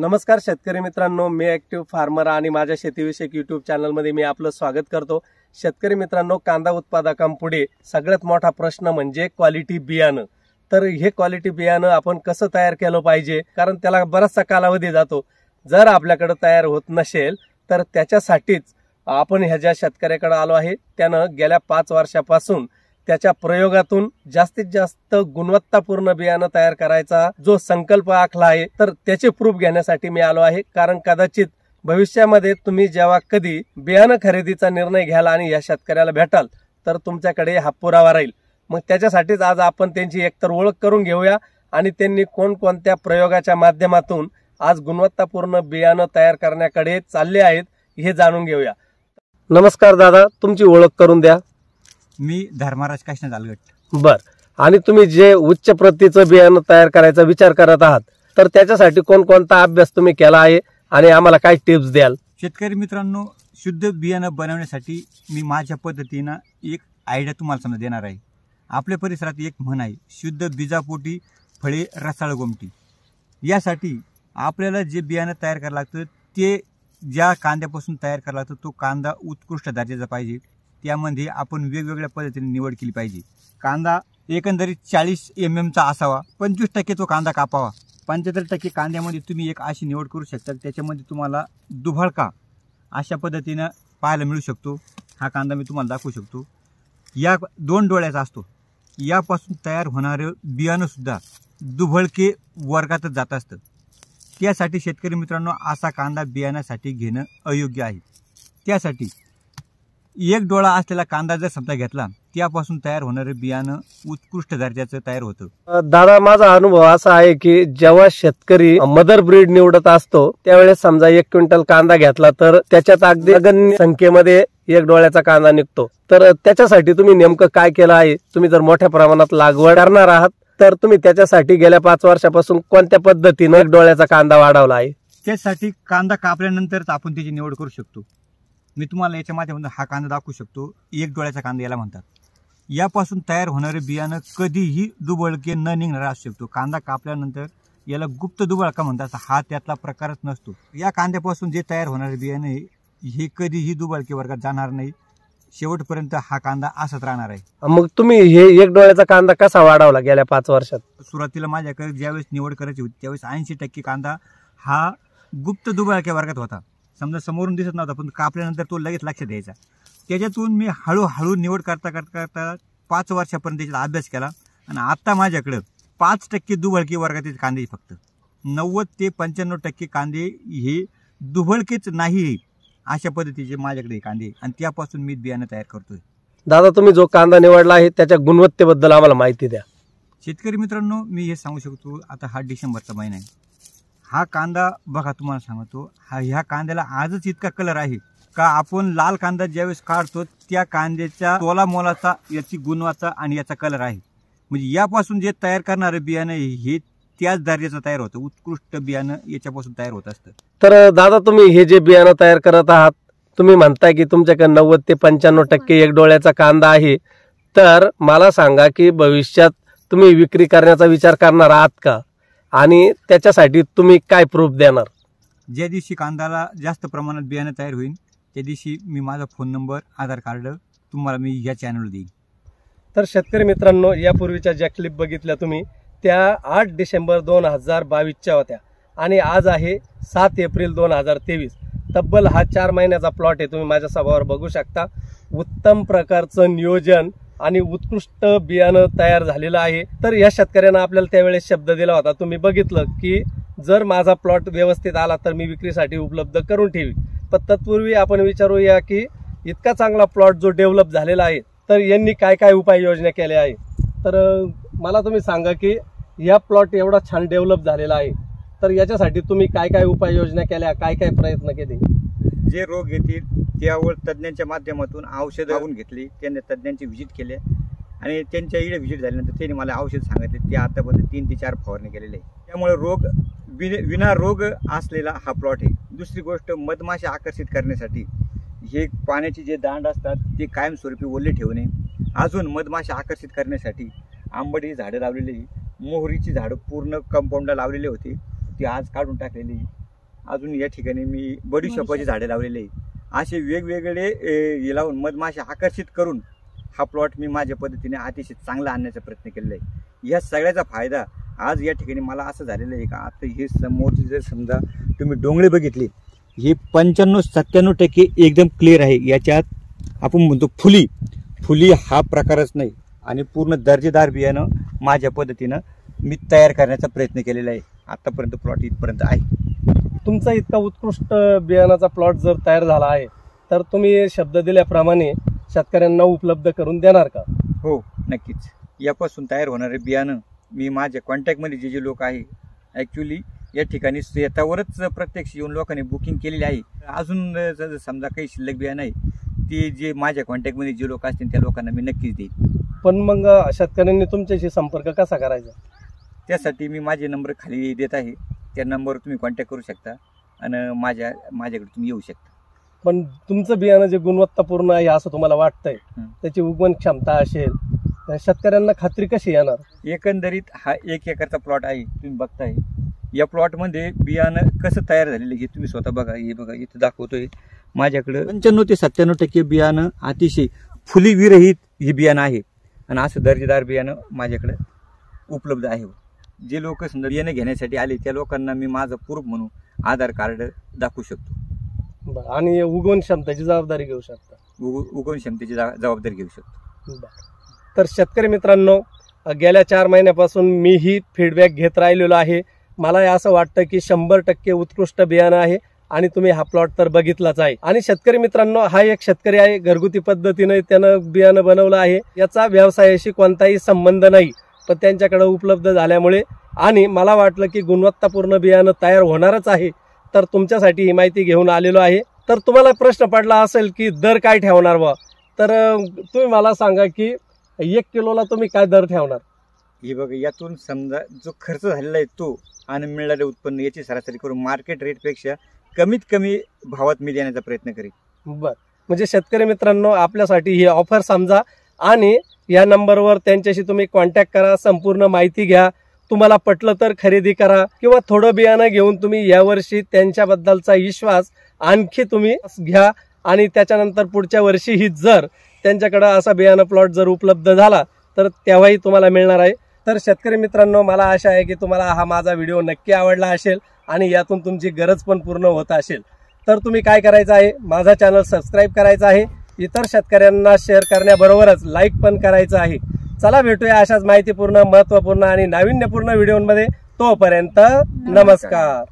नमस्कार शेतकरी मित्रांनो, मी ॲक्टिव्ह फार्मर आणि माझ्या शेतीविषयक यूट्यूब चॅनलमध्ये मी आपलं स्वागत करतो। शेतकरी मित्रांनो, कांदा उत्पादकांपुढे सगळ्यात मोठा प्रश्न म्हणजे क्वालिटी बियाणं। तर हे क्वालिटी बियाणं आपण कसं तयार केलं पाहिजे, कारण त्याला बराचसा कालावधी जातो। जर आपल्याकडे तयार होत नसेल तर त्याच्यासाठीच आपण ह्या ज्या शेतकऱ्याकडे आलो आहे, त्यानं गेल्या 5 वर्षापासून त्याच्या प्रयोगातून जास्तीत जास्त गुणवत्तापूर्ण बियाणं तयार करायचा जो संकल्प आखला आहे, तर त्याचे प्रूफ घेण्यासाठी मी आलो आहे। कारण कदाचित भविष्यामध्ये तुम्ही जेव्हा कधी बियाणं खरेदीचा निर्णय घ्याल आणि या शेतकऱ्याला भेटाल तर तुमच्याकडे हा पुरावा राहील। मग त्याच्यासाठीच आज आपण त्यांची एकतर ओळख करून घेऊया आणि त्यांनी कोणकोणत्या प्रयोगाच्या माध्यमातून आज गुणवत्तापूर्ण बियाणं तयार करण्याकडे चालले आहेत हे जाणून घेऊया। नमस्कार दादा, तुमची ओळख करून द्या। मी धर्मराज काष्ण दालगट। बर, आणि तुम्ही जे उच्च प्रतीचं बियाणं तयार करायचा विचार करत आहात तर त्याच्यासाठी कोणकोणता अभ्यास तुम्ही केला आहे आणि आम्हाला काय टिप्स द्याल? शेतकरी मित्रांनो, शुद्ध बियाणं बनवण्यासाठी मी माझ्या पद्धतीनं एक आयडिया तुम्हाला समजा देणार आहे। आपल्या परिसरात एक म्हण आहे, शुद्ध बीजापोटी फळे रसाळ गोमटी। यासाठी आपल्याला जे बियाणं तयार करायला लागतं ते ज्या कांद्यापासून तयार करायला लागतं तो कांदा उत्कृष्ट दर्जाचा पाहिजे। त्यामध्ये आपण वेगवेगळ्या पद्धतीने निवड केली पाहिजे। कांदा एकंदरीत 40 mm चा असावा, 25% तो कांदा कापावा। 75% कांद्यामध्ये तुम्ही एक अशी निवड करू शकता त्याच्यामध्ये तुम्हाला दुभळका अशा पद्धतीने पाहायला मिळू शकतो। हा कांदा मी तुम्हाला दाखवू शकतो, या 2 डोळ्याचा असतो। यापासून तयार होणारे बियाणं सुद्धा दुभळके वर्गातच जात असतं। त्यासाठी शेतकरी मित्रांनो, असा कांदा बियाण्यासाठी घेणं अयोग्य आहे। त्यासाठी एक डोळा असलेला कांदा जर समजा घेतला, त्यापासून तयार होणारे बियाणं उत्कृष्ट दर्जाचं तयार होतं। दादा, माझा अनुभव असा आहे की जेव्हा शेतकरी मदर ब्रीड निवडत असतो त्यावेळेस समजा 1 क्विंटल कांदा घेतला तर त्याच्यात अगदी नगण्य संख्येमध्ये 1 डोळ्याचा कांदा निघतो। तर त्याच्यासाठी तुम्ही नेमकं काय केलं आहे? तुम्ही जर मोठ्या प्रमाणात लागवड करणार आहात तर तुम्ही त्याच्यासाठी गेल्या 5 वर्षापासून कोणत्या पद्धतीने 1 डोळ्याचा कांदा वाढवला आहे? त्यासाठी कांदा कापल्यानंतरच आपण त्याची निवड करू शकतो। मी तुम्हाला याच्या माध्यमातून हा कांदा दाखवू शकतो, 1 डोळ्याचा कांदा याला म्हणतात। यापासून तयार होणारे बियाणं कधीही दुबळके न निघणारा असू शकतो। कांदा कापल्यानंतर याला गुप्त दुबळका म्हणतात, हा त्यातला प्रकारच नसतो। या कांद्यापासून जे तयार होणारे बियाणे हे कधीही दुबळके वर्गात जाणार नाही, शेवटपर्यंत हा कांदा असाच राहणार आहे। मग तुम्ही हे 1 डोळ्याचा कांदा कसा वाढवला गेल्या 5 वर्षात? सुरुवातीला माझ्याकडे ज्यावेळेस निवड करायची होती त्यावेळेस 80% कांदा हा गुप्त दुबळक्या वर्गात होता। समजा समोरून दिसत नव्हता, पण कापल्यानंतर तो लगेच लक्षात द्यायचा। त्याच्यातून मी हळूहळू निवड करता 5 वर्षापर्यंत त्याचा अभ्यास केला आणि आता माझ्याकडे 5% दुबळकी वर्गातील कांदे, फक्त 90 ते 95% कांदे हे दुबळकेच नाही अशा पद्धतीचे माझ्याकडे कांदे, आणि त्यापासून मी बियाणं तयार करतोय। दादा, तुम्ही जो कांदा निवडला आहे त्याच्या गुणवत्तेबद्दल आम्हाला माहिती द्या। शेतकरी मित्रांनो, मी हे सांगू शकतो, आता हा डिसेंबरचा महिना आहे। हा कांदा बघा, तुम्हाला सांगतो, ह्या कांद्याला आजच इतका कलर आहे का आपण लाल कांदा ज्यावेळेस काढतो त्या कांद्याच्या तोला मोलाचा याची गुणवत्ता आणि याचा कलर आहे। म्हणजे यापासून जे तयार करणारे बियाणं हे त्याच दर्जाचं तयार होतं, उत्कृष्ट बियाणं याच्यापासून तयार होत असतं। तर दादा, तुम्ही हे जे बियाणं तयार करत आहात, तुम्ही म्हणताय की तुमच्याकडे 90 ते 95% 1 डोळ्याचा कांदा आहे, तर मला सांगा की भविष्यात तुम्ही विक्री करण्याचा विचार करणार आहात का, आणि त्याच्यासाठी तुम्ही काय प्रूफ देणार? ज्या दिवशी कांद्याला जास्त प्रमाणात बियाणं तयार होईल त्या दिवशी मी माझा फोन नंबर, आधार कार्ड तुम्हाला मी या चॅनलवर देईन। तर शेतकरी मित्रांनो, यापूर्वीच्या ज्या क्लिप बघितल्या तुम्ही त्या 8 डिसेंबर 2022च्या होत्या आणि आज आहे 7 एप्रिल 2023। तब्बल हा 4 महिन्याचा प्लॉट आहे, तुम्ही माझ्या सभावर बघू शकता। उत्तम प्रकारचं नियोजन आणि उत्कृष्ट बियाणं तयार झालेलं आहे। तर या शेतकऱ्यांना आपल्याला त्यावेळेस शब्द दिला होता, तुम्ही बघितलं की जर माझा प्लॉट व्यवस्थित आला तर मी विक्रीसाठी उपलब्ध करून ठेवी। पण तत्पूर्वी आपण विचारूया की इतका चांगला प्लॉट जो डेव्हलप झालेला आहे तर यांनी काय काय उपाययोजना केल्या आहे। तर मला तुम्ही सांगा की या प्लॉट एवढा छान डेव्हलप झालेला आहे, तर याच्यासाठी तुम्ही काय काय उपाययोजना केल्या, काय काय प्रयत्न केले? जे रोग येतील त्यावर तज्ज्ञांच्या माध्यमातून औषध लावून घेतली, त्यांनी तज्ज्ञांची व्हिजिट केली आणि त्यांच्या इकडे व्हिजिट झाल्यानंतर त्यांनी मला औषध सांगितले, ते आतापर्यंत 3 ते 4 फवारणी केलेले आहे। त्यामुळे रोग विना रोग असलेला हा प्लॉट आहे। दुसरी गोष्ट, मधमाशा आकर्षित करण्यासाठी हे पाण्याचे जे दांड असतात ते कायमस्वरूपी ओले ठेवणे, अजून मधमाशा आकर्षित करण्यासाठी आंबट झाडं लावलेली, मोहरीची झाडं पूर्ण कंपाऊंडला लावलेली होती, ती आज काढून टाकलेली। अजून या ठिकाणी मी बडीशेपाची झाडे लावलेले आहे. असे वेगवेगळे हे लावून मधमाशी आकर्षित करून हा प्लॉट मी माझ्या पद्धतीने अतिशय चांगला आणण्याचा प्रयत्न केलेला आहे. या सगळ्याचा फायदा आज या ठिकाणी मला असं झालेलं आहे का आता हे समोरची जर समजा तुम्ही डोंगळे बघितले, हे 95-97% एकदम क्लिअर आहे. याच्यात आपण म्हणतो फुली हा प्रकारच नाही आणि पूर्ण दर्जेदार बियाणं माझ्या पद्धतीनं मी तयार करण्याचा प्रयत्न केलेला आहे. आतापर्यंत प्लॉट इथपर्यंत आहे. तुमचा इतका उत्कृष्ट बियाणाचा प्लॉट जर तयार झाला आहे तर तुम्ही शब्द दिल्याप्रमाणे शेतकऱ्यांना उपलब्ध करून देणार का? हो, नक्कीच. यापासून तयार होणारे बियाणं मी माझ्या कॉन्टॅक्टमध्ये जे लोक आहे, ॲक्च्युली या ठिकाणी शेतावरच प्रत्यक्ष येऊन लोकांनी बुकिंग केलेली आहे. अजून समजा काही शिल्लक बियाणं आहे ते जे माझ्या कॉन्टॅक्टमध्ये जे लोक असतील त्या लोकांना मी नक्कीच देईन. पण मग शेतकऱ्यांनी तुमच्याशी संपर्क कसा करायचा? त्यासाठी मी माझे नंबर खाली देत आहे. त्या नंबरवर तुम्ही कॉन्टॅक्ट करू शकता आणि माझ्याकडे तुम्ही येऊ शकता. पण तुमचं बियाणं जे गुणवत्तापूर्ण आहे असं तुम्हाला वाटतंय, त्याची उगवण क्षमता असेल, शेतकऱ्यांना खात्री कशी येणार? एकंदरीत हा 1 एकरचा प्लॉट आहे, तुम्ही बघताय. या प्लॉटमध्ये बियाणं कसं तयार झालेलं हे तुम्ही स्वतः बघा. हे बघा इथं दाखवतोय माझ्याकडे 95 ते 97% बियाणं अतिशय फुली विरहित हे बियाणं आहे आणि असं दर्जेदार बियाणं माझ्याकडे उपलब्ध आहे. जे लोक समजा बियाणं घेण्यासाठी आले त्या लोकांना मी माझं प्रूफ म्हणून आधार कार्ड दाखवू शकतो. आणि उगवण क्षमतेची जबाबदारी घेऊ शकता? उगवण क्षमतेची जबाबदारी घेऊ शकतो. तर शेतकरी मित्रांनो, गेल्या 4 महिन्यापासून मी ही फीडबॅक घेत राहिलेलो आहे. मला असं वाटतं की 100% उत्कृष्ट बियाणं आहे आणि तुम्ही हा प्लॉट तर बघितलाच आहे. आणि शेतकरी मित्रांनो, हा एक शेतकरी आहे, घरगुती पद्धतीने त्यानं बियाणं बनवलं आहे. याचा व्यवसायाशी कोणताही संबंध नाही, पण त्यांच्याकडे उपलब्ध झाल्यामुळे आणि मला वाटलं की गुणवत्तापूर्ण बियाणं तयार होणारच आहे, तर तुमच्यासाठी ही माहिती घेऊन आलेलो आहे. तर तुम्हाला प्रश्न पडला असेल की दर काय ठेवणार बा, तर तुम्ही मला सांगा की 1 किलोला तुम्ही काय दर ठेवणार? हे बघा, यातून समजा जो खर्च झालेला आहे तो आणि मिळालेलं उत्पन्न याची सरासरी करून मार्केट रेटपेक्षा कमीत कमी भावात मी देण्याचा प्रयत्न करेन. बर, म्हणजे शेतकरी मित्रांनो, आपल्यासाठी ही ऑफर समजा आणि या नंबरवर त्यांच्याशी तुम्ही कॉन्टॅक्ट करा, संपूर्ण माहिती घ्या. तुम्हाला पटलं तर खरेदी करा किंवा थोडं बियाणं घेऊन तुम्ही यावर्षी त्यांच्याबद्दलचा विश्वास आणखी तुम्ही घ्या आणि त्याच्यानंतर पुढच्या वर्षीही जर त्यांच्याकडे असा बियाणं प्लॉट जर उपलब्ध झाला तर तेव्हाही तुम्हाला मिळणार आहे. तर शेतकरी मित्रांनो, मला आशा आहे की तुम्हाला हा माझा व्हिडिओ नक्की आवडला असेल आणि यातून तुमची गरज पण पूर्ण होत असेल. तर तुम्ही काय करायचं आहे, माझा चॅनल सबस्क्राईब करायचा आहे, इतर शेतकऱ्यांना शेअर करण्याबरोबरच लाईक पण करायचं आहे. चला भेटूया अशाच माहितीपूर्ण, महत्त्वपूर्ण आणि नाविन्यपूर्ण व्हिडिओमध्ये. तोपर्यंत नमस्कार.